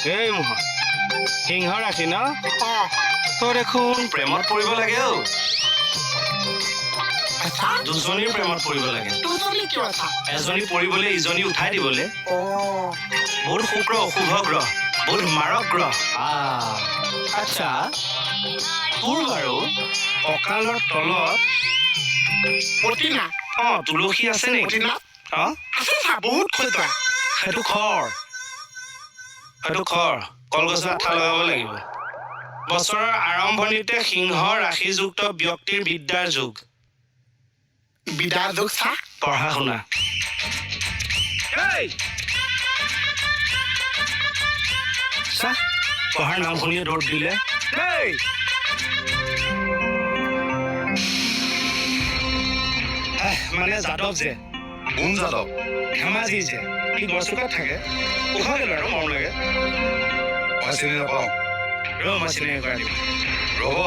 এই মোহন সিংহ ৰাখি ন তই দেখোন প্ৰেমত পৰিব লাগে অ দুজনীৰ প্ৰেমত পৰিব লাগে এজনী পৰিবলৈ ইজনী উঠাই দিবলৈ বহুত শুক্ৰ অশুভ গ্ৰহ বহুত মাৰক গ্ৰহ আচ্ছা তোৰ বাৰু কঁকালৰ তলত তুলসী আছে নেকি বহুত খোজা সেইটো খৰ কলগছৰ আঠা লগাব লাগিব বছৰৰ আৰম্ভণিতে সিংহ ৰাশিযুক্ত ব্যক্তিৰ বিদ্যাৰ যুগ বিদাৰ যোগ চাহ পঢ়া শুনা চাহ পঢ়াৰ নাম শুনিয়ে দৌৰ দিলে মানে যাদৱ যে কোন যাদৱ ধেমাজি যে সি গছজোপাত থাকে উশাহ গেল আৰু মৰম লাগে মই চিনি নাপাওঁ মই চিনাকি কৰাই দিম ৰ'ব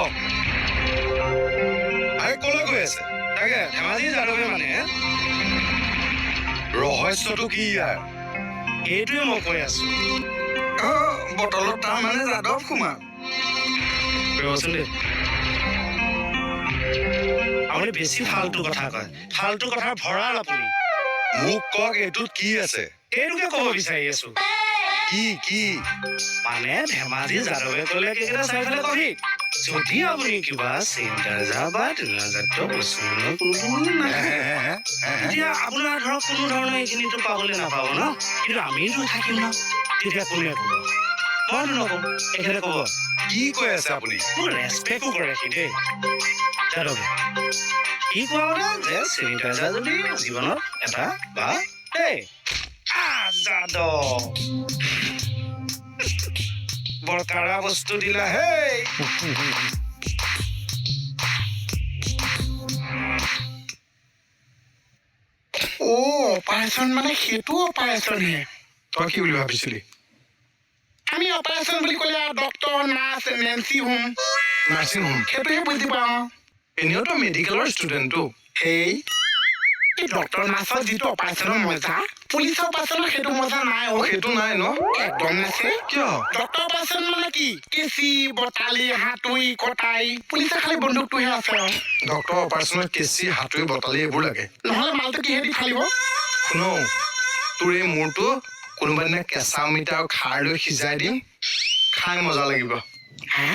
আৰে কলৈ গৈ আছে তাকে ধেমাজি যাদৱে মানে ৰহস্যটো কি ইয়াৰ এইটোৱে মই কৈ আছো বটলত তাৰ মানে যাদৱ সোমা ৰচোন দেই আপুনি বেছি ফাল্টু কথা কয় ফাল্টু কথাৰ ভঁৰাল আপুনি মোক কওক এইটোত কি আছে এইটোকে ক'ব বিচাৰি আছো কি মানে ধেমাজি যাদৱে ক'লে কেইকেইটা চাৰিফালে কবি যদি আপুনি কিবা চিন্তা বা তেনেজাতীয় প্ৰশ্ন তেতিয়া আপোনাৰ ধৰক কোনো ধৰণৰ এইখিনিতো পাবলৈ নাপাব ন কিন্তু আমিতো থাকিম ন তেতিয়া কোনে ক'ব মইতো নকওঁ এখেতে ক'ব কি কৈ আছে আপুনি মোক ৰেচপেক্টো কৰে সি দেই যাদৱে কি কোৱা মানে যে চেনিটাইজাৰ যদি জীৱনত এটা বা এই যাদৱ বৰ কাৰা বস্তু দিলা হেই অপাৰেশ্যন মানে সেইটো অপাৰেশ্যনহে তই কি বুলি ভাবিছিলি আমি অপাৰেশ্যন বুলি ক'লে doctor nurse Nancy home nursing home সেইটোহে বুজি পাওঁ এনেওতো মেডিকেলৰ ষ্টুডেণ্টটো এই ডক্তৰ নাৰ্ছৰ যিটো অপাৰেশ্যনৰ মজা পুলিচৰ অপাৰেশ্যনৰ সেইটো মজা নাই সেইটো নাই ন একদম নাছে কিয় ডক্তৰ অপাৰেশ্যন মানে কি কেঁচি বটালি হাতুৰি কটাই পুলিচে খালি বন্দুকটোহে আছে ডক্তৰ অপাৰেশ্যনত কেঁচি হাতুৰি বটালি এইবোৰ লাগে নহ'লে মালটো কিহেদি ফালিব শুনো তোৰ এই মূৰটো কোনোবা দিনা কেঁচা অমিতা আৰু খাৰ লৈ সিজাই দিম খাই মজা লাগিব হা